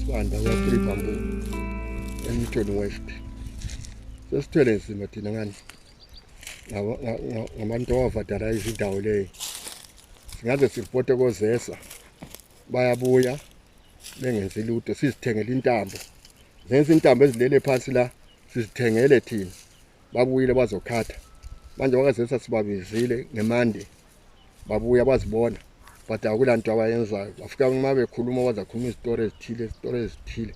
Sibanda wa 3 Bamboo eMtoni West. Sesithwele nzima thina ngani. Ngabantu abavadalayiza indawo leyo. Singaze sireporte ko ZESA. Bayabuya bengenzi lutho sizithengele intambo. Zenza intambo ezilele phansi la sizithengele thina. Babuyile bazokhatha. Manje wakaZESA sibabizile ngeMande. Babuya bazibona. But akulanto abayenzayo. Bafika uma bekhuluma bazakhuluma izitori ezithile.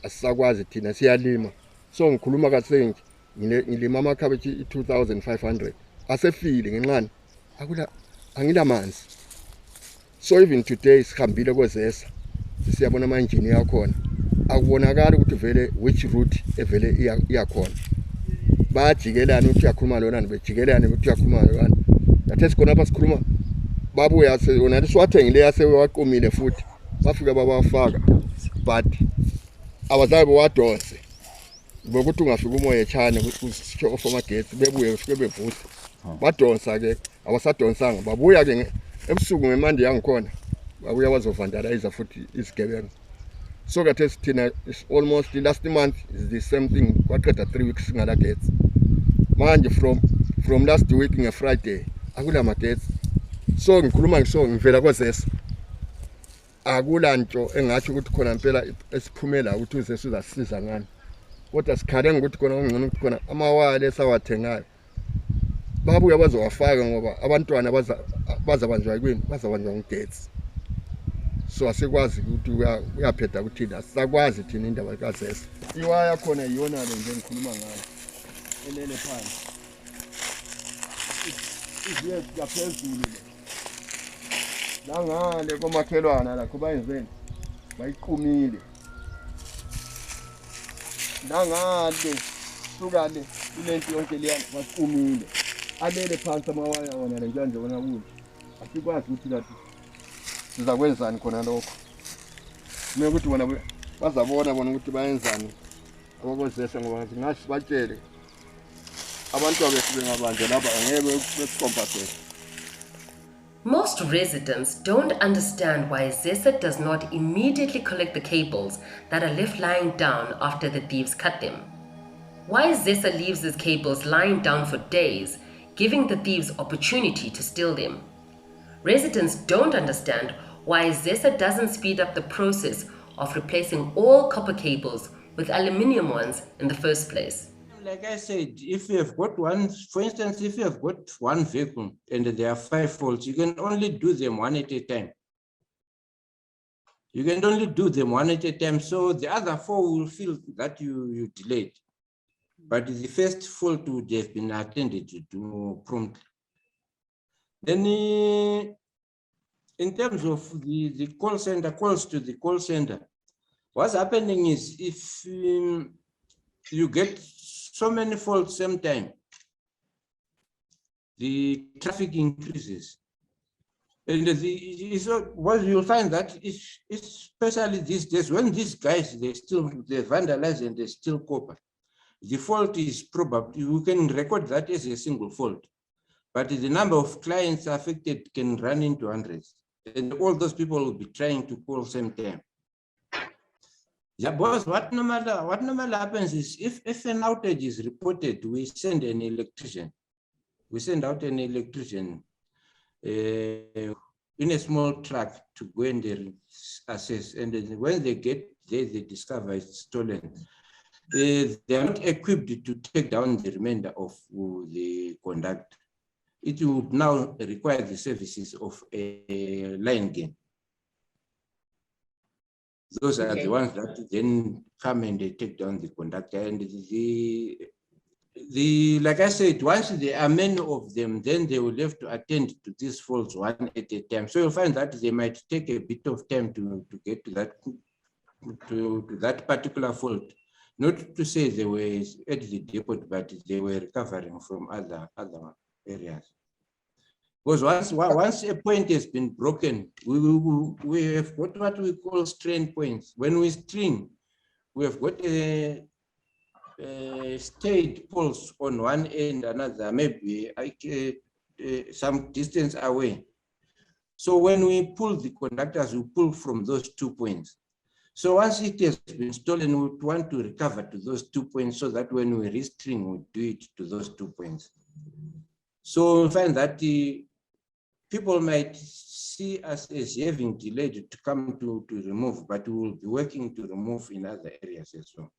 Asisakwazi thina siyalima. So ngikhuluma kasenje ngilima amakhabithi 2500 asefile ngenqani angilamanzi. So even today sihambile kweZESA siyabona ama engineer akhona akubonakala ukuthi vele which route evele iyakhona. Bajikelana ukuthi uyakhuluma lona bejikelana ukuthi uyakhuluma lona. Thathe sikhona apha sikhuluma babuya yona siwathengile yase waqomile futhi bafika babafaka but abazabe wadonse bokuthi ungafika umoya echana kusho off amagetsi bebuye ufike bevusa badonsa ke abasadonsanga babuya ke ebusuku ngeMande yangikhona babuya bazovandalize futhi isigebengu. So kathe sithina is almost last month is the same thing kwaqeda 3 weeks ngala gets. Manje from last week ngeFriday akula magetsi. So ngikhuluma ngisho ngivela kweZESA akulanto engathi ukuthi khona impela esiphumela ukuthi uZESA uzasisiza ngani. Kodwa sikhale ngokuthi khona ongcono ukuthi khona amawale esawathengayo babuya bazowafaka ngoba abantwana bazabanjwa yini bazabanjwa ngegetsi. So asikwazi ukuthi uyaphetha ukuthi asisakwazi thina indaba kaZESA. Iwaya khona iyona le nje ngikhuluma ngayo elele phansi iziye yaphezulu la ngale komakhelwana la kuba yenzeni bayiqumile la ngale suka le ilento yonke leyana baqumile alele phansi amawaya wona le njanje wona kuthi asikwazi ukuthi lathi sizakwenzani khona lokho. Ukuthi bona bazabona bona ukuthi bayenzani abakozesa ngoba ngathi batshele abantu abethu bengabanje laba angeke besicompensate. Most residents don't understand why ZESA does not immediately collect the cables that are left lying down after the thieves cut them. Why ZESA leaves these cables lying down for days, giving the thieves opportunity to steal them. Residents don't understand why ZESA doesn't speed up the process of replacing all copper cables with aluminium ones in the first place. Like I said, if you have got one, for instance, if you have got one vehicle and there are 5 faults, you can only do them one at a time. You can only do them one at a time, so the other 4 will feel that you delayed. But the first fault would have been attended to promptly. Then in terms of the call center, calls to the call center, what's happening is if you get so many faults same time, the traffic increases. And what you'll find that especially these days, when these guys, they vandalize and they steal copper, the fault is probably, you can record that as a single fault, but the number of clients affected can run into hundreds. And all those people will be trying to call same time. Yeah, boss, what normally happens is if an outage is reported, we send an electrician. We send out an electrician in a small truck to go and assess. And then when they get there, they discover it's stolen. They are not equipped to take down the remainder of the conductor. It would now require the services of a line gain. Those are the ones that then come and they take down the conductor. And like I said, once there are many of them, then they will have to attend to these faults one at a time. So you'll find that they might take a bit of time to get to that particular fault. Not to say they were at the depot, but they were recovering from other areas. Because once a point has been broken, we have got what we call strain points. When we string, we have got a stayed pulse on one end, another, maybe some distance away. So when we pull the conductors, we pull from those 2 points. So once it has been stolen, we want to recover to those 2 points so that when we restring, we do it to those 2 points. So we find that people might see us as having delayed to come to remove, but we will be working to remove in other areas as well.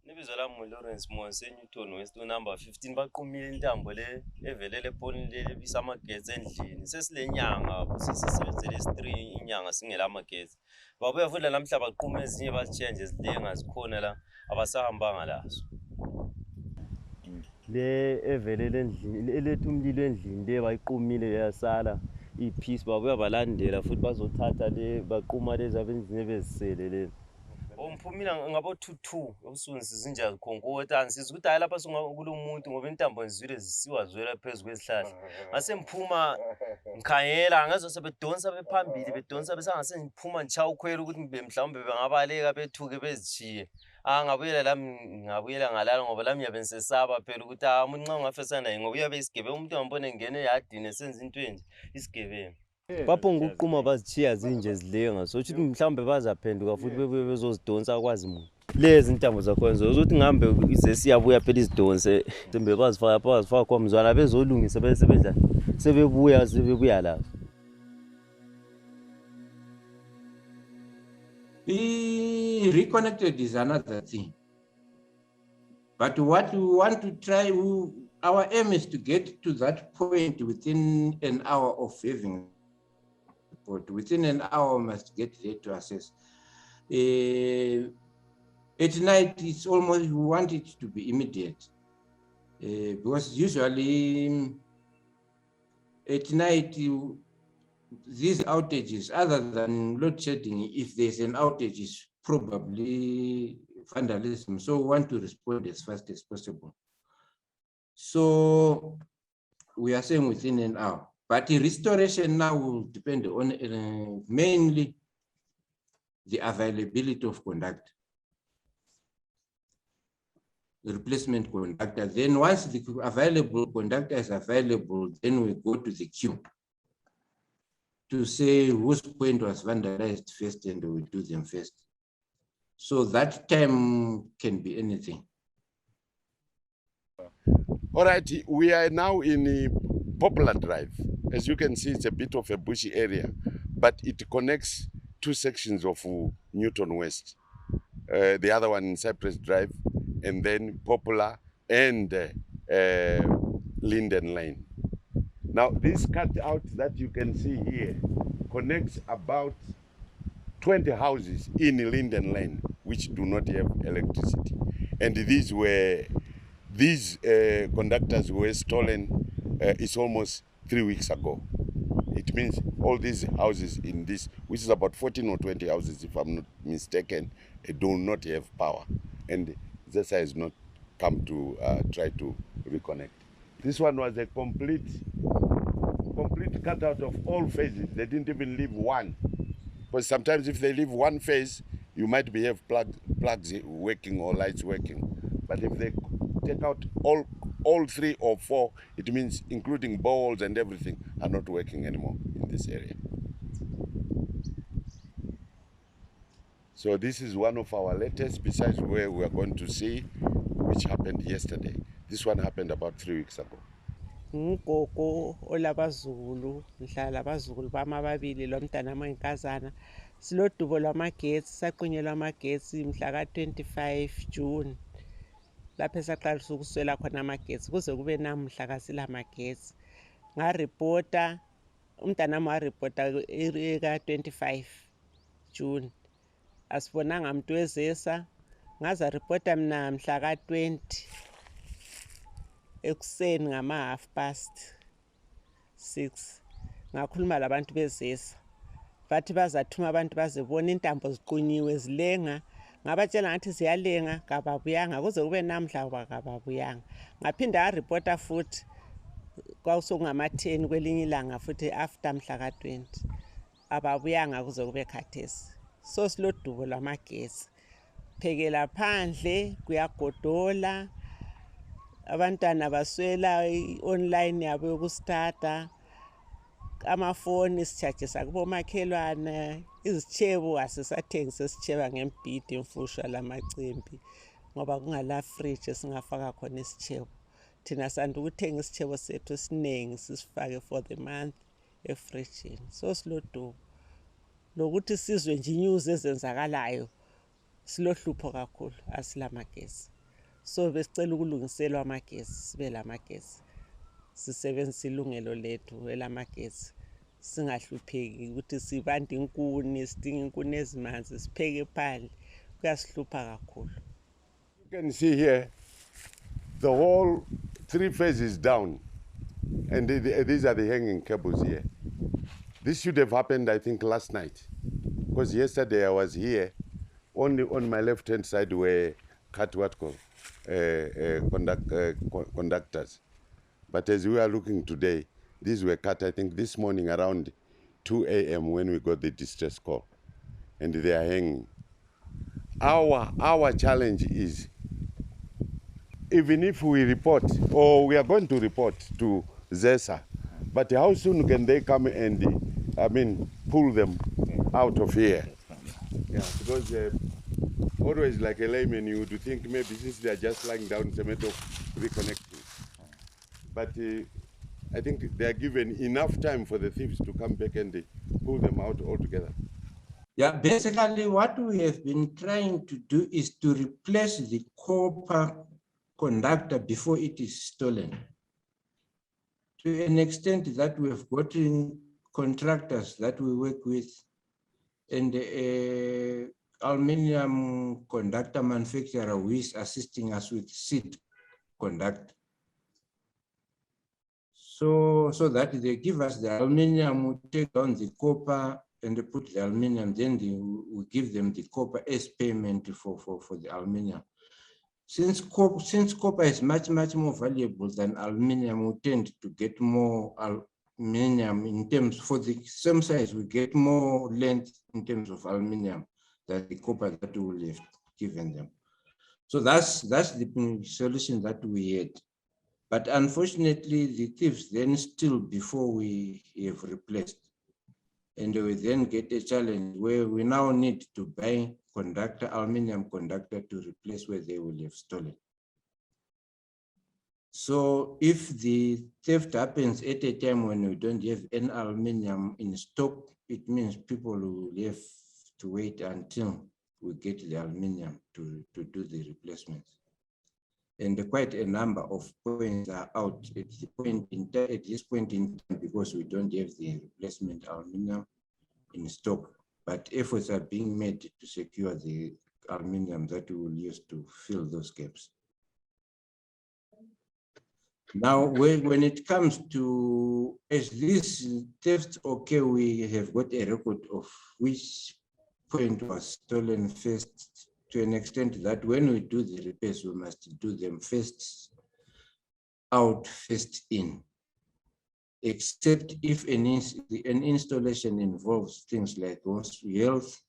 Nibizo lami Lawrence Monse Newton West number 15 baqhumile intambo le evelele phone le bisamagetsi endlini sesilenyanga sisebenzele 3 inyanga singela amagetsi babuya futhi namhla baqhuma ezinye bazichange ezilenga zikhona la abasahambanga lazo le evelele endlini elethu umlilo endlini le bayiqhumile yasala ipiece babuya balandela futhi bazothatha le baqhuma lezi abendlini bezisele le umphumela ngabo 22 obusunzi zinja zikhonkotha ansiza ukuthi hayi lapha kulomuntu ngoba intambo nizwile zisiwa zwela phezulu kwezihlahla ngase mphuma ngikhangela ngazo sebedonsa bephambili bedonsa besangase ngiphuma ngichaya ukhwela ukuthi ngibe mhlawumbe bengabaleka bethuke bezichiye ngabuyela lami ngabuyela ngalala ngoba lami yabe ngisesaba phela ukuthi umuntu nxa ungafesana naye ngoba uyabe isigebe umuntu ngambone ngene yadini senza into enje isigebe baphonga ukuqhuma bazichiya zinje zilenga so ukuthi mhlawumbe bazaphenduka futhi bebuye bezozidonsa kwazi muntu lezi intambo zakhona ukuthi ngihambe izesiyabuya phela izidonse sembe bazifaka kwamzwana bezolungisa bese bedla sebebuya la Reconnected is another thing. But what we want to try, our aim is to get to that point within an hour of having. But within an hour, we must get there to assess. At night, it's almost, we want it to be immediate. Because usually at night, these outages, other than load shedding, if there's an outage, is probably vandalism. So we want to respond as fast as possible. So we are saying within an hour. But the restoration now will depend on mainly the availability of conductor, the replacement conductor. Then once the available conductor is available, then we go to the queue to say whose point was vandalized first and we do them first. So that time can be anything. All right, we are now in Popular Drive. As you can see, it's a bit of a bushy area, but it connects 2 sections of Newton West. The other one in Cypress Drive, and then Popular and Linden Lane. Now, this cutout that you can see here connects about 20 houses in Linden Lane, which do not have electricity. And these conductors were stolen, it's almost 3 weeks ago. It means all these houses in this, which is about 14 or 20 houses, if I'm not mistaken, do not have power. And ZESA has not come to try to reconnect. This one was a complete cutout of all phases. They didn't even leave one. Because sometimes if they leave one phase, you might have plugs working or lights working. But if they take out all 3 or 4, it means including balls and everything are not working anymore in this area. So this is one of our latest, besides where we are going to see, which happened yesterday. This one happened about 3 weeks ago. Ngukoko olabazulu ngihlala abazukulu bami ababili lomntana wenkazana silodubo lwamagetsi saqunyelwa amagetsi mhla ka-25 June lapho esaqalisa ukuswela khona amagetsi kuze kube namuhla kasilamagetsi ngaripota umntanami waripota ka-25 June asibonanga muntu wezesa ngaza ripota mina mhla ka-20 ekuseni ngama-6:30 ngakhuluma labantu bezesa bathi bazathuma abantu bazebona intambo ziqunyiwe zilenga ngabatshela ngathi ziyalenga kababuyanga kuze kube namhla kababuyanga ngaphinda ngaripota futhi kwasokungama-10 kwelinye ilanga futhi after mhla ka-20 ababuyanga kuze kube khathesi so silodubo lwamagetsi phekela phandle kuyagodola abantwana baswela i-online yabo yokustarta amafoni sitshajisa kubomakhelwane izitshebo asisathengisa isitsheba ngembhidi emfushwa lamacimbi ngoba kungala fridge esingafaka khona isitshebo. Thina sanda ukuthenga isitshebo sethu esiningi sisifake for the month efridgini. So silodumo lokuthi sizwe nje inews ezenzakalayo silohlupho kakhulu asilamagesi. So besicela ukulungiselwa amagesi, sibe lamagesi, sisebenzisa ilungelo lethu elamagesi, singahlupheki ukuthi sibanda inkuni, sidinga inkuni ezimanzi, sipheke phandle, kuyasihlupha kakhulu. You can see here the whole 3 phases down, and these are the hanging cables here. This should have happened, I think, last night, because yesterday I was here. Only on my left-hand side were cut conductors. But as we are looking today, these were cut, I think, this morning around 2 a.m. when we got the distress call, and they are hanging. Our challenge is, even if we report, or we are going to report to ZESA, but how soon can they come and, pull them out of here? Yeah, because always like a layman, you would think maybe since they are just lying down, it's a matter of reconnecting. But I think they are given enough time for the thieves to come back and pull them out altogether. Yeah, basically what we have been trying to do is to replace the copper conductor before it is stolen. To an extent that we have gotten contractors that we work with, and the aluminum conductor manufacturer who is assisting us with seed conductor. So that they give us the aluminum, we take down the copper and they put the aluminum, then we give them the copper as payment for the aluminum. Since copper is much more valuable than aluminum, we tend to get more aluminum in terms, for the same size, we get more length in terms of aluminum than the copper that we will have given them. So that's the solution that we had. But unfortunately, the thieves then still before we have replaced. And we then get a challenge where we now need to buy aluminum conductor to replace where they will have stolen. So if the theft happens at a time when we don't have any aluminum in stock, it means people will have to wait until we get the aluminum to do the replacements. And quite a number of points are out at this point in time because we don't have the replacement aluminum in stock, but efforts are being made to secure the aluminum that we will use to fill those gaps. Now, when it comes to, as this theft occur, we have got a record of which point was stolen first, to an extent that when we do the repairs, we must do them first out, first in, except if an installation involves things like health,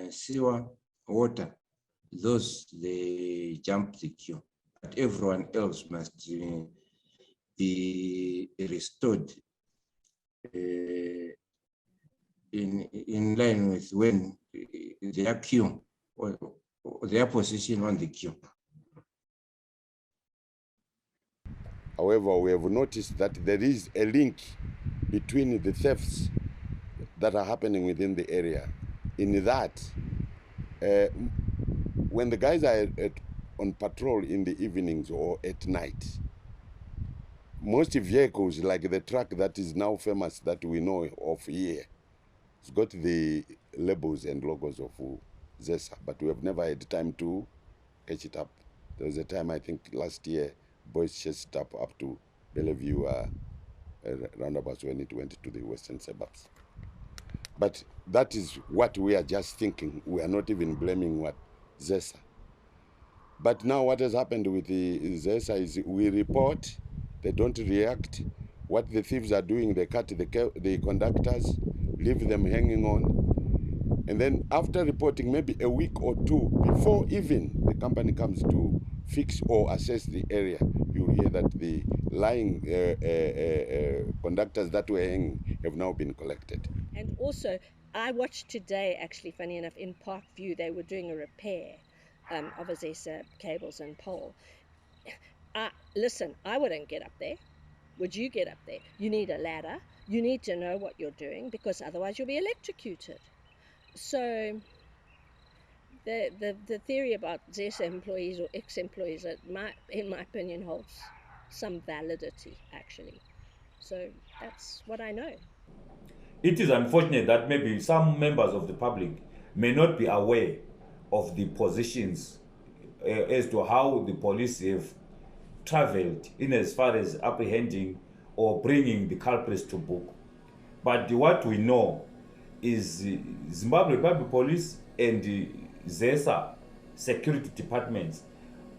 sewer, water, those they jump the queue. But everyone else must be restored in line with when their queue or their position on the queue. However, we have noticed that there is a link between the thefts that are happening within the area. In that, when the guys are on patrol in the evenings or at night, most vehicles, like the truck that is now famous that we know of here, it's got the labels and logos of ZESA, but we have never had time to catch it up. There was a time, I think last year, boys chased up to Bellevue roundabouts when it went to the western suburbs. But that is what we are just thinking. We are not even blaming what ZESA. But now what has happened with the ZESA is we report, they don't react. What the thieves are doing, they cut the conductors, leave them hanging on. And then after reporting, maybe a week or two before even the company comes to fix or assess the area, you hear that the lying conductors that were hanging have now been collected. And also, I watched today, actually, funny enough, in Parkview, they were doing a repair of a ZESA cables and pole. Listen, I wouldn't get up there. Would you get up there? You need a ladder. You need to know what you're doing, because otherwise you'll be electrocuted. So the theory about ZESA employees or ex-employees, in my opinion, holds some validity, actually. So that's what I know. It is unfortunate that maybe some members of the public may not be aware of the positions as to how the police have traveled in as far as apprehending or bringing the culprits to book. But what we know is Zimbabwe Public Police and the ZESA security departments,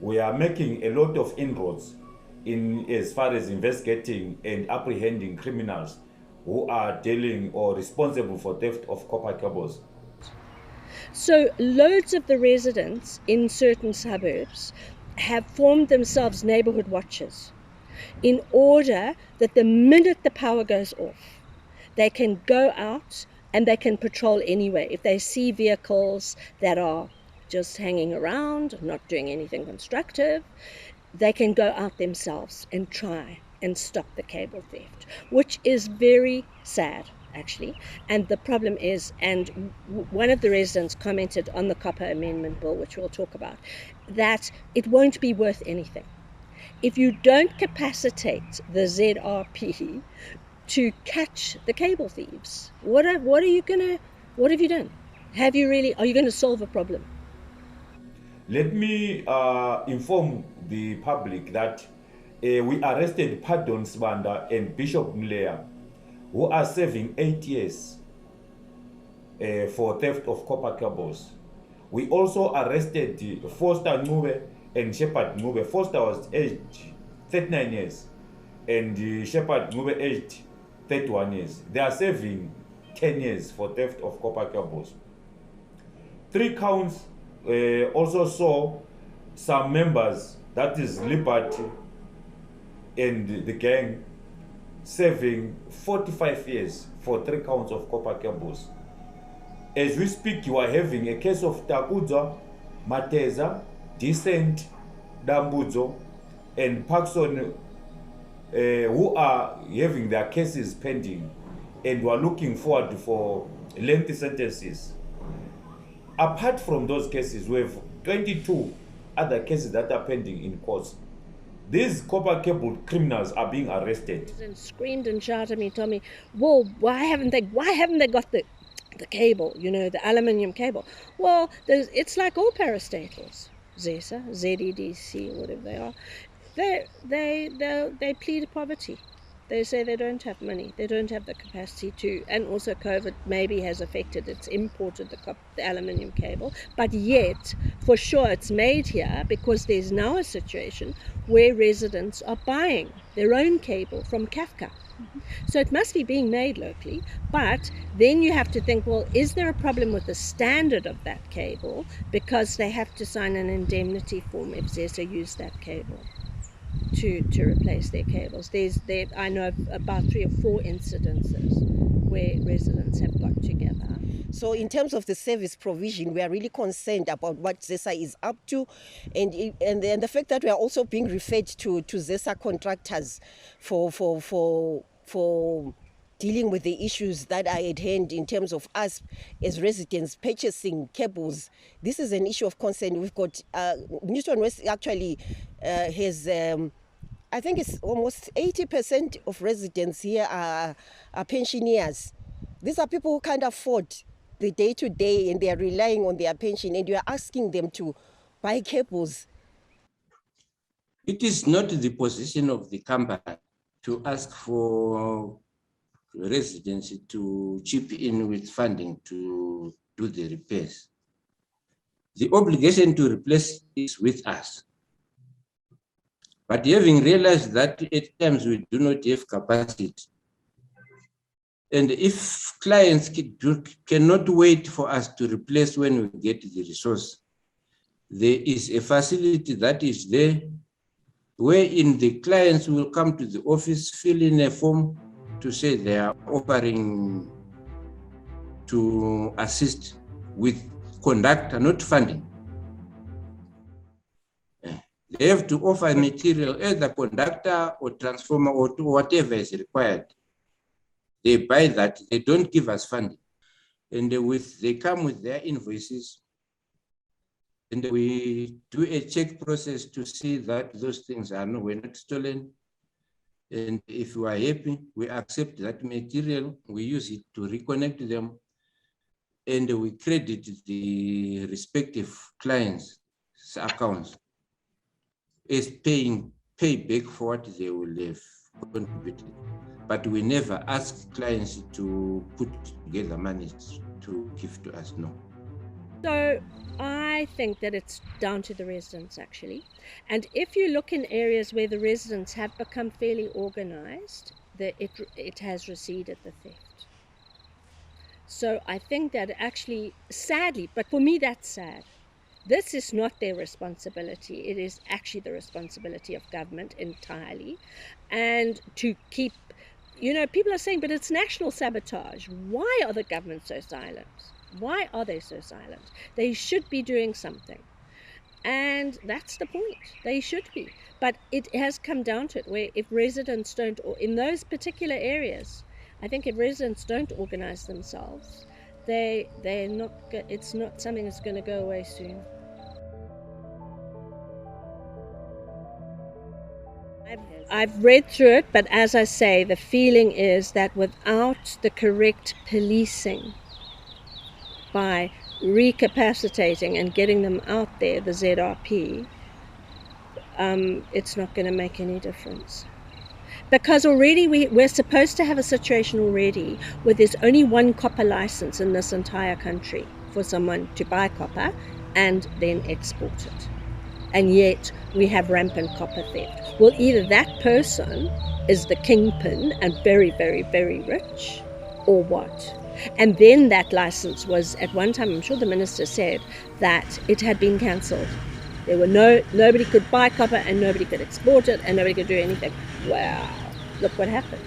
we are making a lot of inroads in as far as investigating and apprehending criminals who are dealing or responsible for theft of copper cables. So loads of the residents in certain suburbs have formed themselves neighborhood watches in order that the minute the power goes off, they can go out and they can patrol anyway. If they see vehicles that are just hanging around, not doing anything constructive, they can go out themselves and try and stop the cable theft, which is very sad, actually. And the problem is, and one of the residents commented on the Copper Amendment Bill, which we'll talk about, that it won't be worth anything. If you don't capacitate the Z.R.P to catch the cable thieves, what have you done? Are you going to solve a problem? Let me inform the public that we arrested Pardon Sibanda and Bishop Mleya, who are serving 8 years for theft of copper cables. We also arrested Foster Ncube and Shepherd Ncube. Foster was aged 39 years and Shepherd Ncube aged 31 years. They are serving 10 years for theft of copper cables. 3 counts also saw some members, that is Liberty and the gang, serving 45 years for 3 counts of copper cables. As we speak, you are having a case of Takudzwa, Mateza, Decent, Dambudzo, and Paxson, who are having their cases pending and who are looking forward for lengthy sentences. Apart from those cases, we have 22 other cases that are pending in courts. These copper cable criminals are being arrested. And screamed and shouted at me, told me, well, why haven't they got the cable, the aluminium cable? Well, it's like all parastatals, ZESA, ZEDC, or whatever they are. They plead poverty. They say they don't have money, they don't have the capacity to, and also COVID maybe has affected, it's imported the aluminium cable, but yet for sure it's made here because there's now a situation where residents are buying their own cable from Kafka. So it must be being made locally, but then you have to think, well, is there a problem with the standard of that cable, because they have to sign an indemnity form if ZESA use that cable to replace their cables. I know about 3 or 4 incidences where residents have got together. So in terms of the service provision, we are really concerned about what ZESA is up to, and the fact that we are also being referred to ZESA contractors for dealing with the issues that are at hand in terms of us as residents purchasing cables. This is an issue of concern. We've got Newton West actually has I think it's almost 80% of residents here are pensioners. These are people who can't afford the day-to-day and they are relying on their pension, and you are asking them to buy cables. It is not the position of the company to ask for residents to chip in with funding to do the repairs. The obligation to replace is with us. But having realized that at times we do not have capacity, and if clients cannot wait for us to replace when we get the resource, there is a facility that is there wherein the clients will come to the office, fill in a form to say they are offering to assist with conductor, not funding. They have to offer material, either conductor or transformer or whatever is required. They buy that, they don't give us funding. And they come with their invoices, and we do a check process to see that those things were not stolen. And if we are happy, we accept that material, we use it to reconnect them, and we credit the respective clients' accounts as pay back for what they will have contributed. But we never ask clients to put together money to give to us, no. So I think that it's down to the residents, actually. And if you look in areas where the residents have become fairly organized, it has receded, the theft. So I think that actually, sadly, but for me that's sad, this is not their responsibility. It is actually the responsibility of government entirely. And to keep, people are saying, but it's national sabotage. Why are the governments so silent? Why are they so silent? They should be doing something. And that's the point. They should be. But it has come down to it, where if residents don't, or in those particular areas, I think if residents don't organize themselves, they're not. It's not something that's going to go away soon. I've read through it, but as I say, the feeling is that without the correct policing, by recapacitating and getting them out there, the Z.R.P, it's not going to make any difference. Because already we're supposed to have a situation already where there's only one copper license in this entire country for someone to buy copper and then export it. And yet we have rampant copper theft. Well, either that person is the kingpin and very, very, very rich, or what? And then that license was, at one time, I'm sure the minister said that it had been cancelled. There were nobody could buy copper and nobody could export it and nobody could do anything. Wow, look what happened.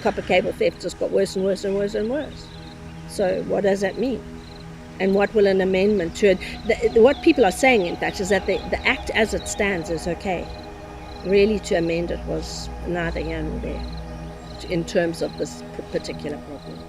Copper cable theft just got worse and worse and worse and worse. So what does that mean? And what will an amendment to it? What people are saying, in fact, is that the Act as it stands is okay. Really, to amend it was neither here nor there in terms of this particular problem.